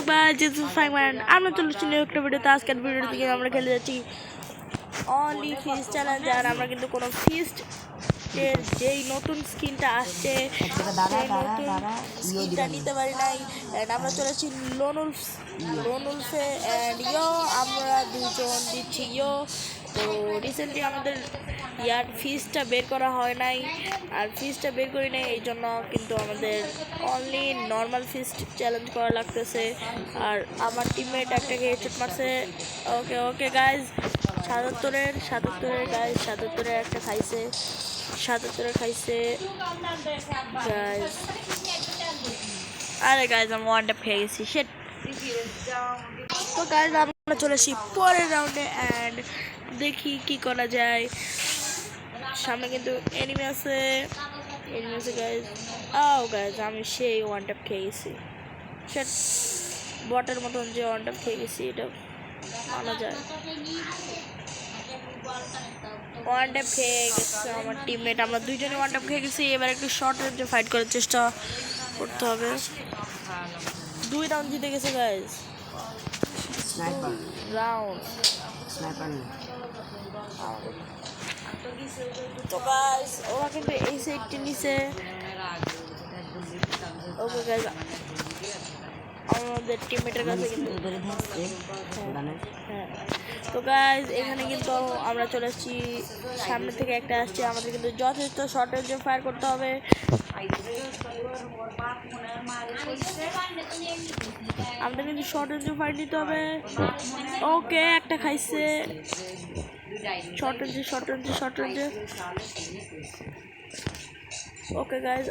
everybody, this is Simon. আমরা চলেছি new একটা ভিডিওতে। আজকের ভিডিওতে থেকে আমরা খেলে যাচ্ছি অনলি ফিস্ট চ্যালেঞ্জ। আর আমরা কিন্তু কোনো ফিস্ট এর যেই নতুন স্কিনটা আসছে সেই নতুন স্কিনটা নিতে পারি নাই। অ্যান্ড আমরা চলেছি লোনুলফে অ্যান্ড আমরা দুজন দিচ্ছি তো রিসেন্টলি আমাদের ফিসটা বের করা হয় নাই, আর ফিসটা বের করি নাই, এই জন্য কিন্তু আমাদের অনলি নর্মাল ফিস্ট চ্যালেঞ্জ করা লাগতেছে। আর আমার টিমমেট একটাকে হেডশট মারছে। ওকে ওকে গাইজ, 77-এর গাইজ, 77-এর একটা খাইছে, 77-এর খাইছে গাইজ। আরে গাইজ আমি ওয়ান ট্যাপ খেয়ে গেছি, শেট। তো গাইজ আমরা চলে আসি পরের রাউন্ডে অ্যান্ড দেখি কি করা যায়। সামনে কিন্তু এনিমি আছে গাইজ। গাইজ আমি সেই ওয়ান ট্যাপ খেয়ে গেছি, শেট। বটের মতন যে ওয়ান ট্যাপ খেয়ে গেছি, এটা মানা যায়। ওয়ান ট্যাপ খেয়ে গেছে আমার টিমমেট, আমরা দুইজনে ওয়ান ট্যাপ খেয়ে গেছি। এবার একটু শর্ট রেঞ্জে ফাইট করার চেষ্টা করতে হবে। 2 রাউন্ড জিতে গেছে গাইজ। রাউন্ড তো গাইজ ওরা কিন্তু এই সাইডটি নিচে। ওকে গাইজ আমাদের টিমমেটের কাছে কিন্তু হ্যাঁ। তো গাইজ এখানে কিন্তু আমরা চলে আসছি, সামনে থেকে একটা আসছে। আমাদের কিন্তু যথেষ্ট শর্ট রেঞ্জে ফায়ার করতে হবে। আমাদের কিন্তু শর্ট রেঞ্জে ফায়ার দিতে হবে। ওকে একটা খাইছে, শর্ট রেঞ্জে। ওকে গাইজ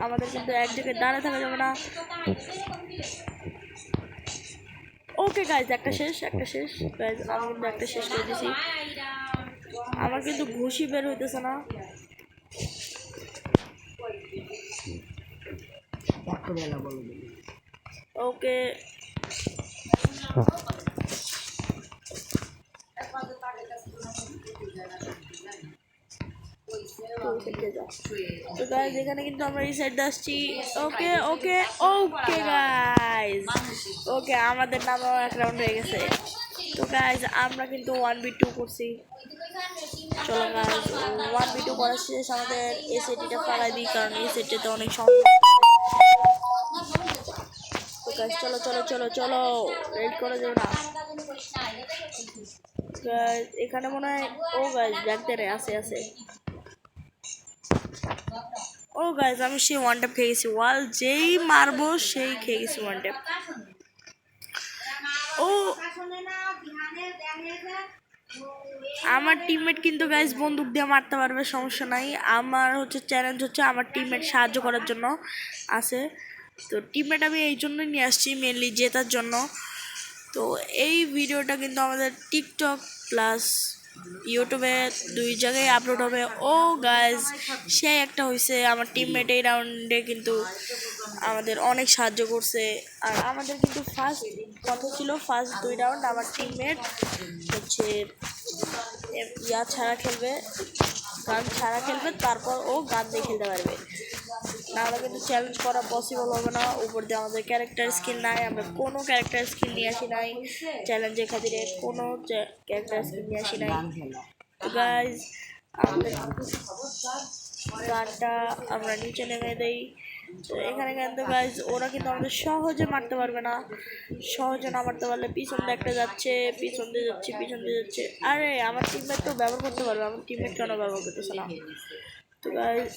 আমাদের কিন্তু এক জায়গায় দাঁড়িয়ে থাকা যাবে না। ওকে গাইজ একটা শেষ গাইজ, আমি কিন্তু একটা শেষ করে দিয়েছি। আমার কিন্তু ঘুষি বের হইতেছে না। ওকে তো গাইজ এখানে কিন্তু আমরা এই সাইডে আসছি। ওকে ওকে ওকে গাইজ, ওকে আমাদের নামও এক রাউন্ড হয়ে গেছে। তো গাইজ আমরা কিন্তু 1v2 করছি। চলো গাইজ 1v2 করার শেষ, আমাদের এই সেটটা ফালাই দিই, কারণ এই সেটটাতে অনেক সমস্যা। তো গাইজ চলো চলো চলো চলো, রেড করে দেবো না গাইজ। এখানে মনে হয় ও গাইজ ব্যাকদারে আছে। ও গাইজ আমি সেই ওয়ান ট্যাপ খেয়ে গেছি, ওয়াল যেই মারবো সেই খেয়ে গেছি ওয়ান ট্যাপ। ও আমার টিমমেট কিন্তু গাইজ বন্দুক দিয়ে মারতে পারবে, সমস্যা নাই। আমার চ্যালেঞ্জ হচ্ছে আমার টিমমেট সাহায্য করার জন্য আছে। তো টিমমেট আমি এই জন্যই নিয়ে আসছি, মেনলি জেতার জন্য। তো এই ভিডিওটা কিন্তু আমাদের টিকটক প্লাস ইউটিউবে 2 জায়গায় আপলোড হবে। ও গাইজ সে একটা হয়েছে, আমার টিমমেট এই রাউন্ডে কিন্তু আমাদের অনেক সাহায্য করছে। আর আমাদের কিন্তু ফার্স্ট 2 রাউন্ড আমার টিমমেট গান ছাড়া খেলবে, তারপর ও গান দিয়ে খেলতে পারবে। নাহলে কিন্তু চ্যালেঞ্জ করা পসিবল হবে না। উপর দিয়ে আমাদের ক্যারেক্টার স্কিল নাই, আমরা কোনো ক্যারেক্টার স্কিল নিয়ে আসি নাই চ্যালেঞ্জের খাতিরে, কোনো ক্যারেক্টার স্কিল নিয়ে আসি নাই। তো গাইজ আমাদের গানটা আমরা নিচে নেমে দেই। তো এখানে কিন্তু গাইজ ওরা কিন্তু আমাদের সহজে মারতে পারবে না। সহজে না মারতে পারলে পিছন দিয়ে একটা যাচ্ছে, পিছন দিয়ে যাচ্ছে। আরে আমার টিমমেট তো ব্যবহার করতে পারবে, আমার টিমমেট কেন ব্যবহার করতেছে না? তো গাইজ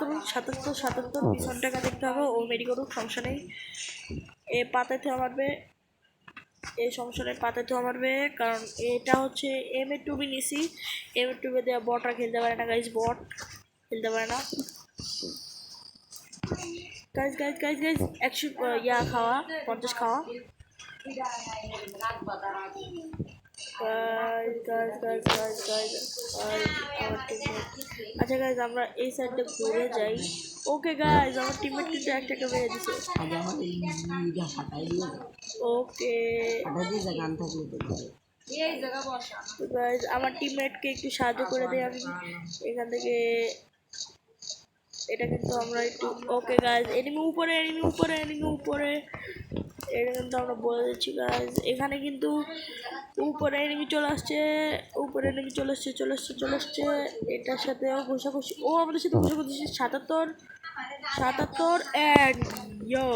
77 পিছনটাকে দেখতে হবে। ও মেডি করুক, সমস্যা নেই। এ পাতায় থেকে মারবে, এই সমস্যা নেই, পাতায় থেকে মারবে, কারণ এটা হচ্ছে M2B নিছি। M2B দেওয়া বটরা খেলতে পারে না গাইজ, বট খেলতে পারে না গাইজ। 100 খাওয়া, 50 খাওয়া। আচ্ছা গাইজ আমরা এই সাইডে ঘুরে যাই। ওকে গাইজ আমার টিমমেট কিন্তু একটাকে মেরে দিছে। ওকে গাইজ আমার টিমমেটকে একটু সাহায্য করে দেয় আমি এখান থেকে। এটা কিন্তু আমরা একটু ওকে গাইজ এনিমি উপরে এটা কিন্তু আমরা বলে দিচ্ছি গাইজ এখানে কিন্তু উপরে এনিমি চলে আসছে চলে আসছে এটার সাথে ঘষাঘষি ও আমাদের সাথে ঘষাঘষি 77 অ্যান্ড ইয়ো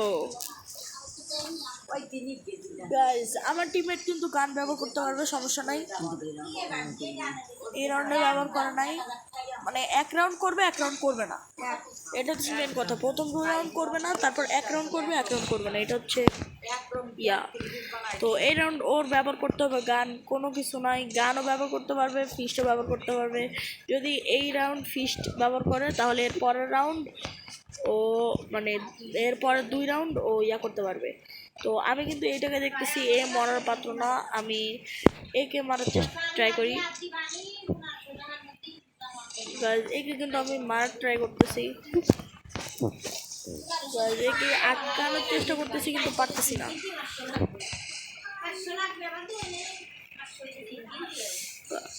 গাইজ আমার টিমমেট কিন্তু গান ব্যবহার করতে পারবে সমস্যা নাই এই রাউন্ডে ব্যবহার করা নাই মানে এক রাউন্ড করবে না এটা হচ্ছে মেন কথা প্রথম 2 রাউন্ড করবে না তারপর এক রাউন্ড করবে না এটা হচ্ছে ইয়া তো এই রাউন্ড ওর ব্যবহার করতে হবে গান কোনো কিছু নাই গানও ব্যবহার করতে পারবে ফিস্টও ব্যবহার করতে পারবে যদি এই রাউন্ড ফিস্ট ব্যবহার করে তাহলে এর পরের রাউন্ড ও মানে এর পরের 2 রাউন্ড ও ইয়া করতে পারবে তো আমি কিন্তু এইটাকে দেখতেছি এ মরার পাত্র না আমি একে মারার ট্রাই করি গাইজ একে কিন্তু আমি মারার ট্রাই করতেছি গাইজ একে আটকানোর চেষ্টা করতেছি কিন্তু পারতেছি না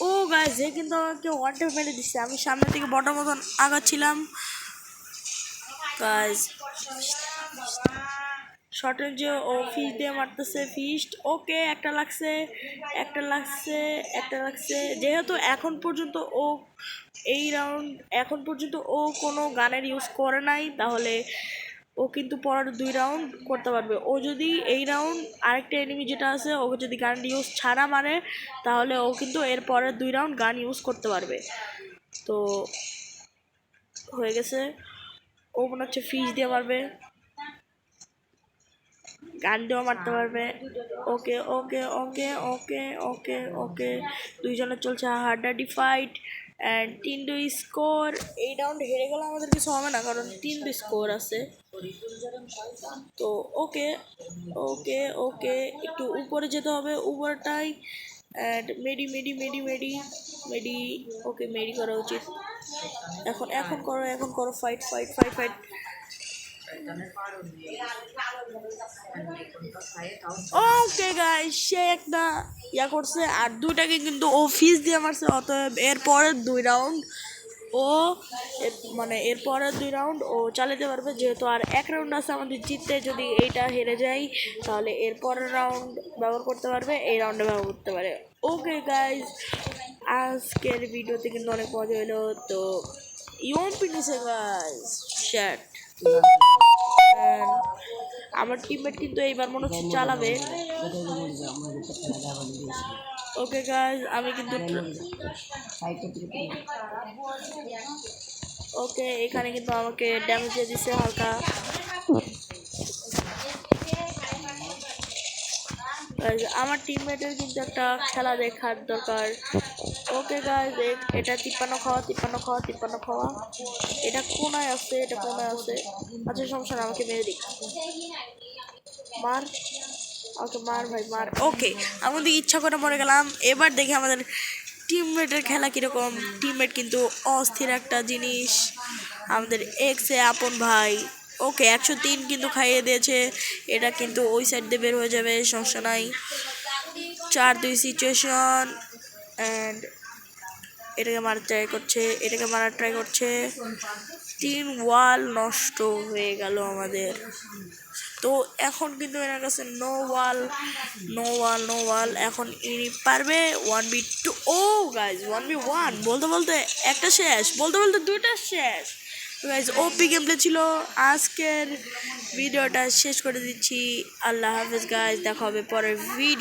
ও গাইজ এ কিন্তু আমাকে ওয়ান ট্যাপ মেরে দিচ্ছে আমি সামনে থেকে বটার মতন আগাচ্ছিলাম গাইজ শর্ট রেঞ্জে ও ফিস্ট দিয়ে মারতেছে ফিস্ট ওকে একটা লাগছে যেহেতু এখন পর্যন্ত ও কোনো গানের ইউজ করে নাই তাহলে ও কিন্তু পরের 2 রাউন্ড করতে পারবে ও যদি এই রাউন্ড আরেকটা এনিমি যেটা আছে ওকে যদি গান ইউজ ছাড়া মারে তাহলে ও কিন্তু এর পরের 2 রাউন্ড গান ইউজ করতে পারবে তো হয়ে গেছে ও মনে হচ্ছে ফিস দিয়ে মারবে গান দিয়েও মারতে পারবে ওকে দুইজনের চলছে হাড্ডাহাড্ডি ফাইট অ্যান্ড 3-2 স্কোর এই রাউন্ড হেরে গেলে আমাদের কিছু হবে না কারণ 3-2 স্কোর আছে তো ওকে একটু উপরে যেতে হবে উপরটাই অ্যান্ড মেডি ওকে মেডি করা উচিত এখন করো ফাইট ওকে গাইস সে একটা ইয়া করছে আর দুইটাকে কিন্তু ও ফিস দিয়ে মারছে অতএব এরপরের 2 রাউন্ড এরপরের 2 রাউন্ড ও চালাতে পারবে যেহেতু আর এক রাউন্ড আছে আমাদের জিততে যদি এইটা হেরে যাই তাহলে এরপরের রাউন্ড ব্যবহার করতে পারবে এই রাউন্ডে ব্যবহার করতে পারে ওকে গাইজ আজকের ভিডিওতে কিন্তু অনেক মজা হলো তো ইউএমপি নিছে গাইজ শ্যাট আমার টিমমেট কিন্তু এইবার মনে হচ্ছে চালাবে ওকে গাইজ আমি কিন্তু ওকে এখানে কিন্তু আমাকে ড্যামেজ দিয়ে দিচ্ছে হালকা আমার টিমমেটের কিন্তু একটা খেলা দেখার দরকার ওকে গাইজ এটা 53 খাওয়া এটা কোনায় আছে আচ্ছা সমস্যা না আমাকে মেরে দিক মার ভাই মার ওকে আমাদের ইচ্ছা করে মরে গেলাম এবার দেখি আমাদের টিমমেটের খেলা কীরকম টিমমেট কিন্তু অস্থির একটা জিনিস আমাদের এক্সে আপন ভাই ওকে 103 কিন্তু খাইয়ে দিয়েছে এটা কিন্তু ওই সাইড দিয়ে বের হয়ে যাবে সমস্যা নাই 4-2 সিচুয়েশন অ্যান্ড এটাকে মারার ট্রাই করছে 3 ওয়াল নষ্ট হয়ে গেল আমাদের তো এখন কিন্তু এর কাছে নো ওয়াল এখন ইনি পারবে 1v2 ও গাইজ 1v1 বলতে একটা শেষ বলতে 2টা শেষ গাইজ ওপি গেম প্লে ছিল আজকের ভিডিওটা শেষ করে দিচ্ছি আল্লাহ হাফেজ গাইজ দেখা হবে পরের ভিডিও